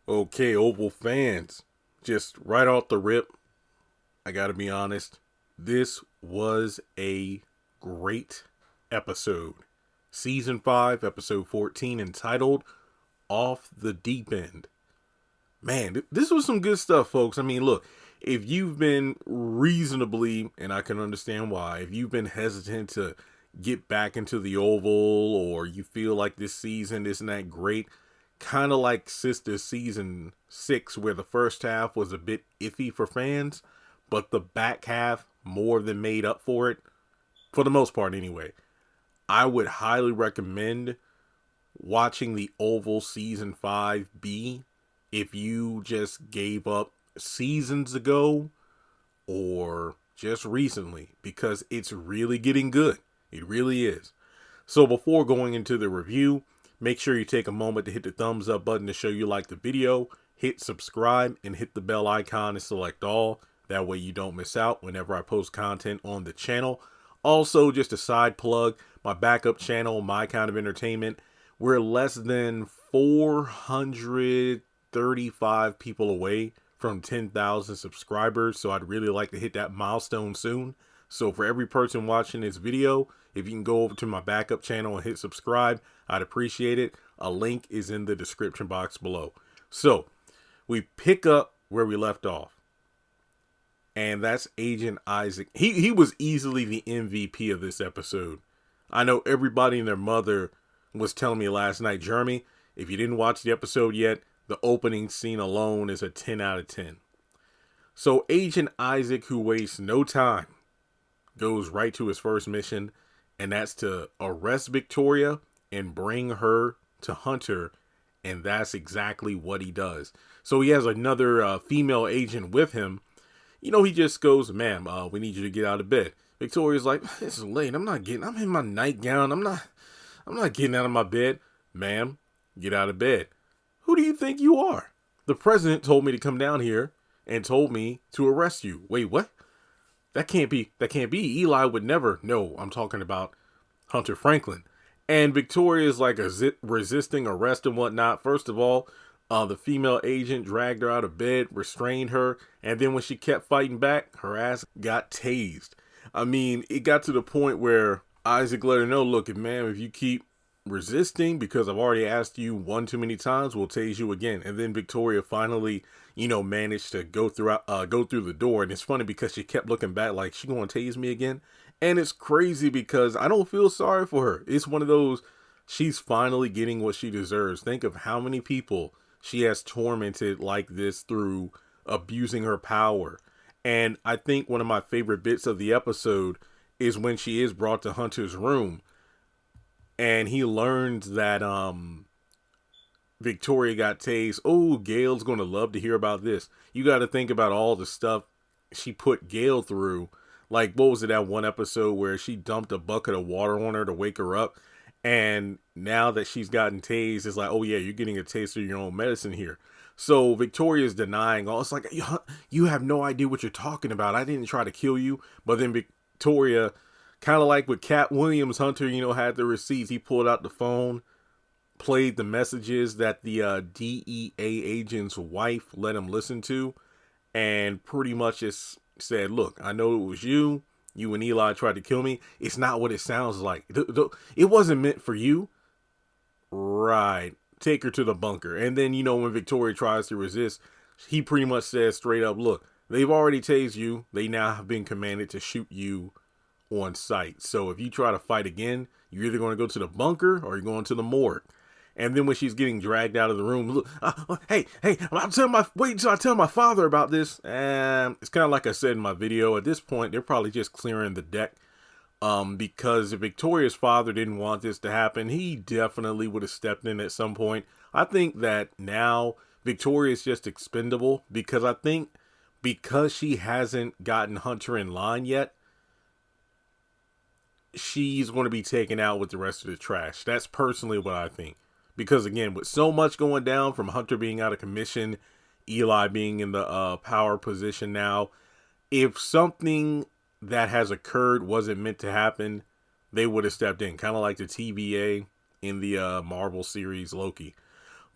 Okay, Oval fans, just right off the rip, I gotta be honest, this was a great episode. Season 5, episode 14, entitled Off the Deep End. Man, this was some good stuff, folks. I mean, look, if you've been reasonably, and I can understand why, if you've been hesitant to get back into the Oval, or you feel like this season isn't that great, kind of like Sister Season 6, where the first half was a bit iffy for fans, but the back half more than made up for it, for the most part anyway. I would highly recommend watching the Oval Season 5B if you just gave up seasons ago or just recently, because it's really getting good. It really is. So before going into the review, make sure you take a moment to hit the thumbs up button to show you like the video, hit subscribe, and hit the bell icon to select all. That way you don't miss out whenever I post content on the channel. Also, just a side plug, my backup channel, My Kind of Entertainment, we're less than 435 people away from 10,000 subscribers, so I'd really like to hit that milestone soon. So for every person watching this video, if you can go over to my backup channel and hit subscribe, I'd appreciate it. A link is in the description box below. So we pick up where we left off, and that's Agent Isaac. He was easily the MVP of this episode. I know everybody and their mother was telling me last night, Jeremy, if you didn't watch the episode yet, the opening scene alone is a 10 out of 10. So Agent Isaac, who wastes no time, goes right to his first mission, and that's to arrest Victoria and bring her to Hunter, and that's exactly what he does. So he has another female agent with him. You know, he just goes, ma'am, we need you to get out of bed. Victoria's like, this is late. I'm in my nightgown. I'm not getting out of my bed. Ma'am, get out of bed. Who do you think you are? The president told me to come down here and told me to arrest you. Wait, what? That can't be. Eli would never. No, I'm talking about Hunter Franklin. And Victoria is like resisting arrest and whatnot. First of all, the female agent dragged her out of bed, restrained her, and then when she kept fighting back, her ass got tased. I mean, it got to the point where Isaac let her know, look, ma'am, if you keep resisting, because I've already asked you one too many times, we'll tase you again. And then Victoria finally, managed to go through the door. And it's funny because she kept looking back like, she gonna tase me again? And it's crazy because I don't feel sorry for her. It's one of those, she's finally getting what she deserves. Think of how many people she has tormented like this through abusing her power. And I think one of my favorite bits of the episode is when she is brought to Hunter's room and he learns that Victoria got tased. Oh, Gail's going to love to hear about this. You got to think about all the stuff she put Gail through. Like, what was it, that one episode where she dumped a bucket of water on her to wake her up? And now that she's gotten tased, it's like, oh yeah, you're getting a taste of your own medicine here. So Victoria's denying all. It's like, you have no idea what you're talking about. I didn't try to kill you. But then Victoria, kind of like with Cat Williams, Hunter, had the receipts. He pulled out the phone, played the messages that the DEA agent's wife let him listen to, and pretty much just said, look, I know it was you. You and Eli tried to kill me. It's not what it sounds like. It wasn't meant for you. Right. Take her to the bunker. And then, when Victoria tries to resist, he pretty much says straight up, look, they've already tased you. They now have been commanded to shoot you on sight. So if you try to fight again, you're either going to go to the bunker or you're going to the morgue. And then when she's getting dragged out of the room, look, hey, wait until I tell my father about this. And it's kind of like I said in my video. At this point, they're probably just clearing the deck. Because if Victoria's father didn't want this to happen, he definitely would have stepped in at some point. I think that now Victoria's just expendable because I think because she hasn't gotten Hunter in line yet, she's going to be taken out with the rest of the trash. That's personally what I think. Because again, with so much going down from Hunter being out of commission, Eli being in the power position now, if something that has occurred wasn't meant to happen, they would have stepped in. Kind of like the TVA in the Marvel series Loki.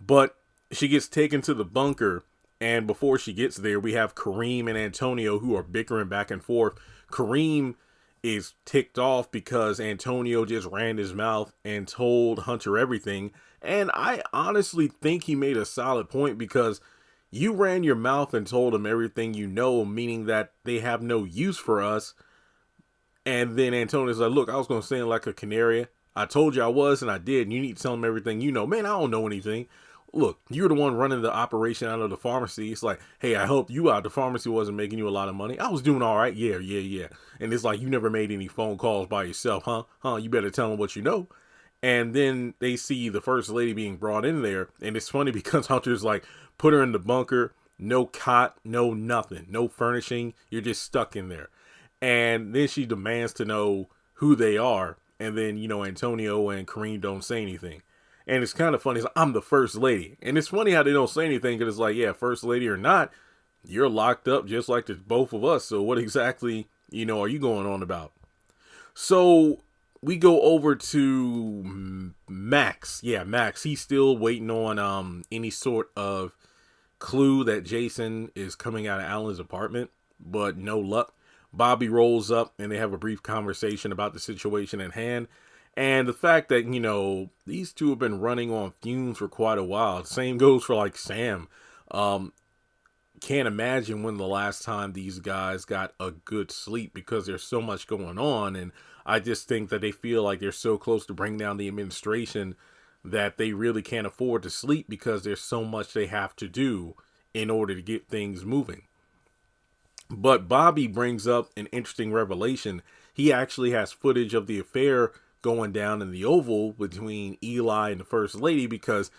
But she gets taken to the bunker. And before she gets there, we have Kareem and Antonio who are bickering back and forth. Kareem is ticked off because Antonio just ran his mouth and told Hunter everything. And I honestly think he made a solid point, because you ran your mouth and told him everything you know, meaning that they have no use for us. And then Antonio's like, look, I was going to sing like a canary. I told you I was, and I did. And you need to tell him everything you know. Man, I don't know anything. Look, you're the one running the operation out of the pharmacy. It's like, hey, I helped you out. The pharmacy wasn't making you a lot of money. I was doing all right. Yeah. And it's like, you never made any phone calls by yourself, huh? You better tell them what you know. And then they see the first lady being brought in there. And it's funny because Hunter's like, put her in the bunker. No cot, no nothing, no furnishing. You're just stuck in there. And then she demands to know who they are. And then, Antonio and Kareem don't say anything. And it's kind of funny. It's like, I'm the first lady. And it's funny how they don't say anything, because it's like, yeah, first lady or not, you're locked up just like the both of us. So what exactly, are you going on about? So we go over to Max. Yeah, Max. He's still waiting on any sort of clue that Jason is coming out of Alan's apartment, but no luck. Bobby rolls up and they have a brief conversation about the situation at hand. And the fact that, these two have been running on fumes for quite a while. Same goes for like Sam. Can't imagine when the last time these guys got a good sleep, because there's so much going on. And I just think that they feel like they're so close to bring down the administration that they really can't afford to sleep, because there's so much they have to do in order to get things moving. But Bobby brings up an interesting revelation. He actually has footage of the affair going down in the Oval between Eli and the First Lady, because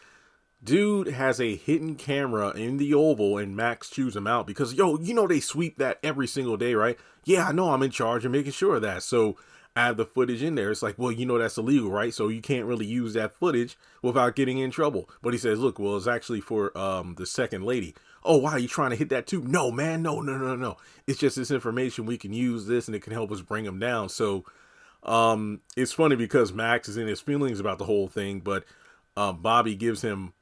dude has a hidden camera in the Oval, and Max chews him out because, they sweep that every single day, right? Yeah, I know, I'm in charge of making sure of that. So I have the footage in there. It's like, well, that's illegal, right? So you can't really use that footage without getting in trouble. But he says, look, well, it's actually for the Second Lady. Oh, wow, you trying to hit that too? No, man, no. It's just this information. We can use this and it can help us bring them down. So it's funny because Max is in his feelings about the whole thing, but Bobby gives him,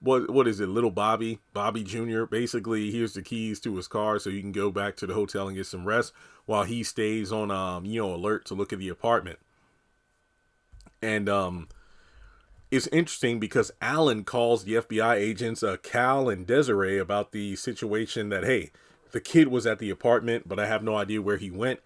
what is it, little Bobby Jr. Basically, here's the keys to his car so you can go back to the hotel and get some rest while he stays on alert to look at the apartment. And it's interesting because Alan calls the FBI agents Cal and Desiree about the situation that, hey, the kid was at the apartment, but I have no idea where he went.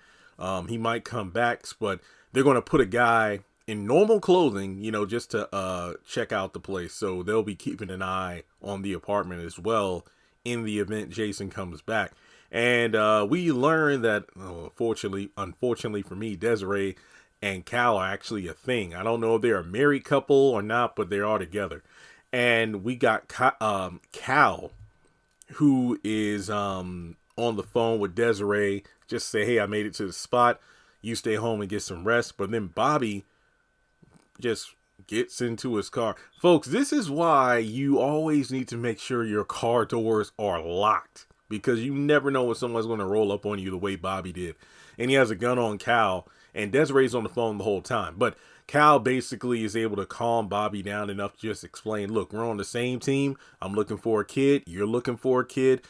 He might come back, but they're going to put a guy in normal clothing, just to check out the place. So they'll be keeping an eye on the apartment as well in the event Jason comes back. And we learn that, unfortunately for me, Desiree and Cal are actually a thing. I don't know if they're a married couple or not, but they are together. And we got Cal, who is on the phone with Desiree, just say, hey, I made it to the spot. You stay home and get some rest. But then Bobby just gets into his car. Folks, this is why you always need to make sure your car doors are locked, because you never know when someone's going to roll up on you the way Bobby did. And he has a gun on Cal, and Desiree's on the phone the whole time. But Cal basically is able to calm Bobby down enough to just explain, look, we're on the same team. I'm looking for a kid. You're looking for a kid.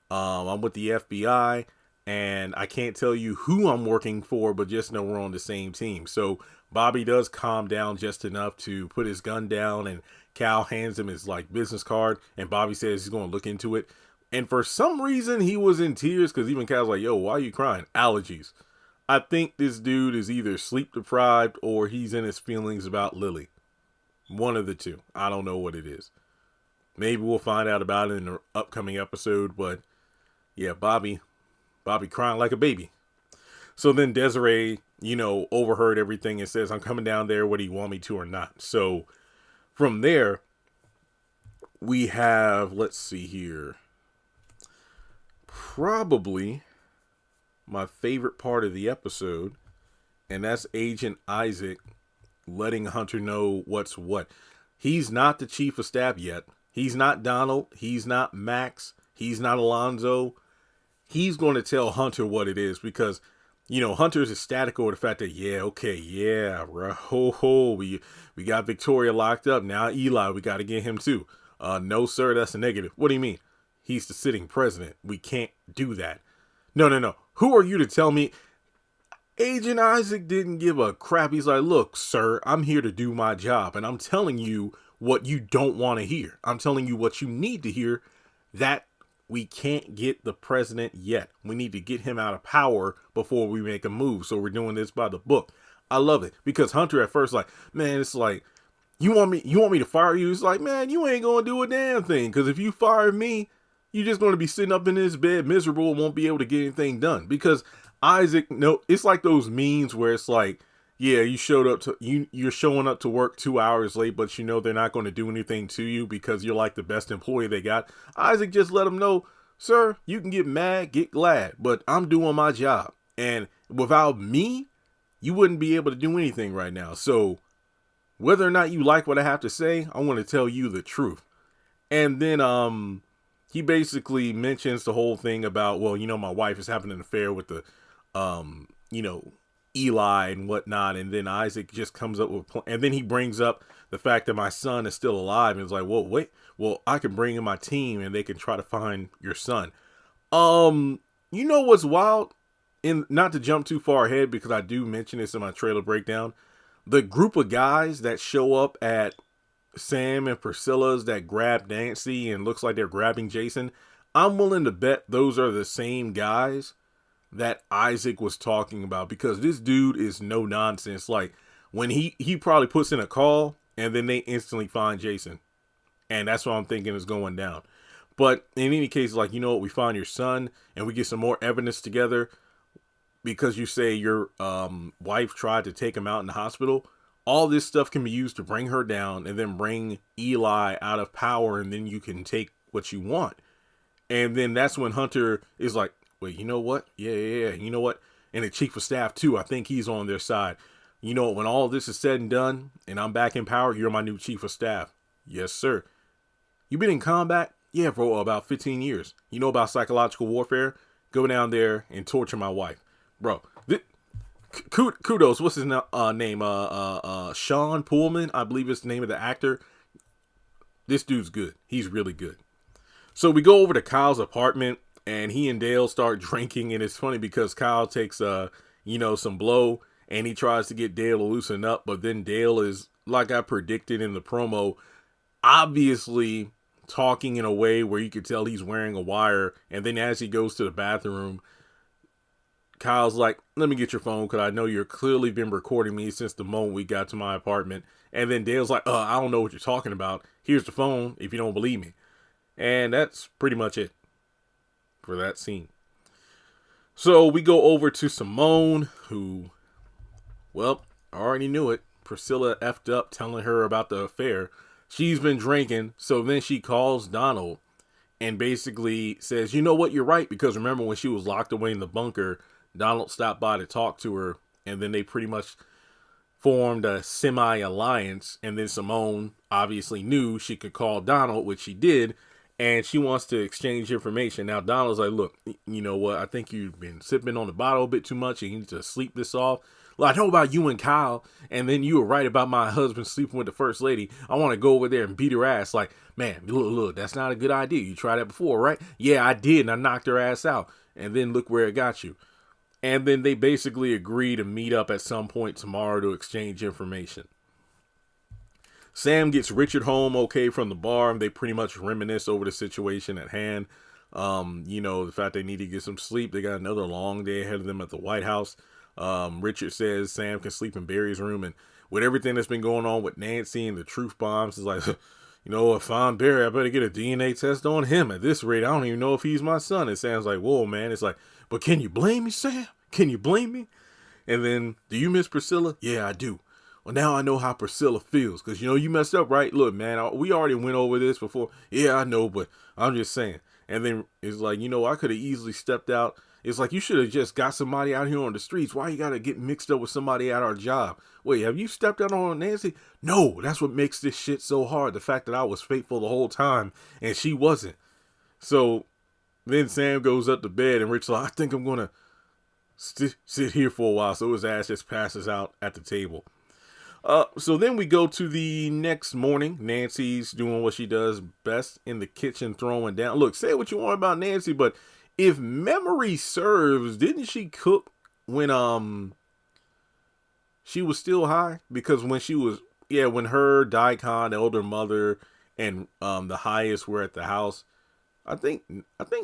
I'm with the FBI, and I can't tell you who I'm working for, but just know we're on the same team. So Bobby does calm down just enough to put his gun down, and Cal hands him his business card, and Bobby says he's going to look into it. And for some reason, he was in tears, because even Cal's like, yo, why are you crying? Allergies. I think this dude is either sleep deprived or he's in his feelings about Lily. One of the two. I don't know what it is. Maybe we'll find out about it in an upcoming episode, but yeah, Bobby crying like a baby. So then Desiree, overheard everything and says, I'm coming down there whether you want me to or not. So from there, we have, let's see here, probably my favorite part of the episode, and that's Agent Isaac letting Hunter know what's what. He's not the chief of staff yet. He's not Donald. He's not Max. He's not Alonzo. He's going to tell Hunter what it is, because, Hunter's ecstatic over the fact that, we got Victoria locked up. Now Eli, we got to get him too. No, sir, that's a negative. What do you mean? He's the sitting president. We can't do that. No, no, no. Who are you to tell me? Agent Isaac didn't give a crap. He's like, look, sir, I'm here to do my job, and I'm telling you what you don't want to hear. I'm telling you what you need to hear, that we can't get the president yet. We need to get him out of power before we make a move. So we're doing this by the book. I love it, because Hunter at first like, man, it's like, you want me to fire you? It's like, man, you ain't going to do a damn thing, because if you fire me, you're just going to be sitting up in this bed miserable and won't be able to get anything done. Because Isaac, no, it's like those memes where it's like, yeah, you're showing up to work 2 hours late, but you know they're not going to do anything to you because you're like the best employee they got. Isaac just let them know, sir, you can get mad, get glad, but I'm doing my job. And without me, you wouldn't be able to do anything right now. So whether or not you like what I have to say, I want to tell you the truth. And then he basically mentions the whole thing about, well, you know, my wife is having an affair with the, you know, Eli and whatnot. And then Isaac just comes up with, and then he brings up the fact that my son is still alive. And it's like, well, wait, well, I can bring in my team and they can try to find your son. You know what's wild? And not to jump too far ahead, because I do mention this in my trailer breakdown, the group of guys that show up at Sam and Priscilla's that grab Nancy and looks like they're grabbing Jason, I'm willing to bet those are the same guys that Isaac was talking about, because this dude is no nonsense. Like, when he probably puts in a call and then they instantly find Jason, and that's what I'm thinking is going down. But in any case, like, you know what, we find your son and we get some more evidence together, because you say your wife tried to take him out in the hospital. All this stuff can be used to bring her down and then bring Eli out of power, and then you can take what you want. And then that's when Hunter is like, wait, you know what? Yeah. You know what? And the chief of staff too, I think he's on their side. You know, when all this is said and done and I'm back in power, you're my new chief of staff. Yes, sir. You been in combat? Yeah, for about 15 years. You know about psychological warfare? Go down there and torture my wife. Bro, kudos. What's his name? Sean Pullman, I believe is the name of the actor. This dude's good. He's really good. So we go over to Kyle's apartment, and he and Dale start drinking, and it's funny because Kyle takes some blow, and he tries to get Dale to loosen up, but then Dale is, like I predicted in the promo, obviously talking in a way where you could tell he's wearing a wire. And then as he goes to the bathroom, Kyle's like, let me get your phone, because I know you're clearly been recording me since the moment we got to my apartment. And then Dale's like, I don't know what you're talking about. Here's the phone if you don't believe me. And that's pretty much it for that scene. So we go over to Simone, who, well, I already knew it. Priscilla effed up telling her about the affair. She's been drinking, so then she calls Donald and basically says, you know what, you're right, because remember when she was locked away in the bunker, Donald stopped by to talk to her, and then they pretty much formed a semi-alliance, and then Simone obviously knew she could call Donald, which she did, and she wants to exchange information. Now, Donald's like, look, you know what? I think you've been sipping on the bottle a bit too much, and you need to sleep this off. Well, I know about you and Kyle, and then you were right about my husband sleeping with the first lady. I want to go over there and beat her ass. Like, man, look, that's not a good idea. You tried that before, right? Yeah, I did, and I knocked her ass out. And then look where it got you. And then they basically agree to meet up at some point tomorrow to exchange information. Sam gets Richard home okay from the bar, and they pretty much reminisce over the situation at hand. The fact they need to get some sleep. They got another long day ahead of them at the White House. Richard says Sam can sleep in Barry's room, and with everything that's been going on with Nancy and the truth bombs, it's like, if I'm Barry, I better get a DNA test on him. At this rate, I don't even know if he's my son. It sounds like, whoa, man. It's like, but can you blame me, Sam? Can you blame me? And then, do you miss Priscilla? Yeah, I do. Well, now I know how Priscilla feels, because, you messed up, right? Look, man, we already went over this before. Yeah, I know, but I'm just saying. And then it's like, I could have easily stepped out. It's like, you should have just got somebody out here on the streets. Why you got to get mixed up with somebody at our job? Wait, have you stepped out on Nancy? No, that's what makes this shit so hard. The fact that I was faithful the whole time and she wasn't. So then Sam goes up to bed and Rich's like, I think I'm going to sit here for a while. So his ass just passes out at the table. So then we go to the next morning. Nancy's doing what she does best in the kitchen, throwing down. Look, say what you want about Nancy, but if memory serves, didn't she cook when she was still high? Because when she was, yeah, when her Daikon, elder mother, and the highest were at the house, I think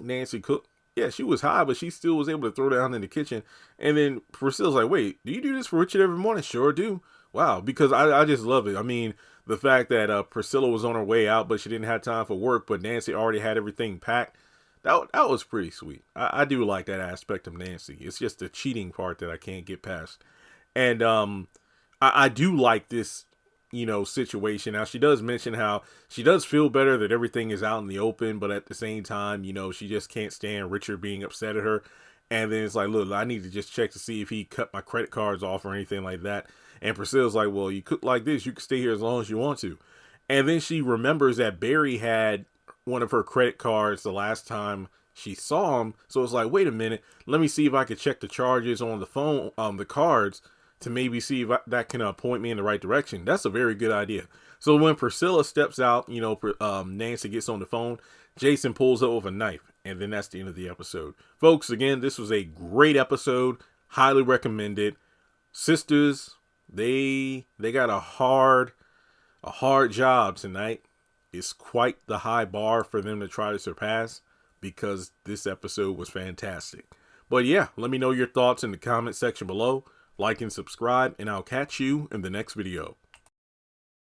Nancy cooked. Yeah, she was high, but she still was able to throw down in the kitchen. And then Priscilla's like, wait, do you do this for Richard every morning? Sure do. Wow, because I just love it. I mean, the fact that Priscilla was on her way out, but she didn't have time for work, but Nancy already had everything packed. That was pretty sweet. I do like that aspect of Nancy. It's just the cheating part that I can't get past. And I do like this, situation. Now, she does mention how she does feel better that everything is out in the open, but at the same time, she just can't stand Richard being upset at her. And then it's like, look, I need to just check to see if he cut my credit cards off or anything like that. And Priscilla's like, well, you cook like this, you can stay here as long as you want to. And then she remembers that Barry had one of her credit cards the last time she saw him. So it's like, wait a minute, let me see if I could check the charges on the phone, the cards, to maybe see if that can point me in the right direction. That's a very good idea. So when Priscilla steps out, Nancy gets on the phone, Jason pulls up with a knife, and then that's the end of the episode. Folks, again, this was a great episode. Highly recommended. Sisters, they got a hard job tonight. It's quite the high bar for them to try to surpass, because this episode was fantastic. But yeah, let me know your thoughts in the comment section below. Like and subscribe, and I'll catch you in the next video.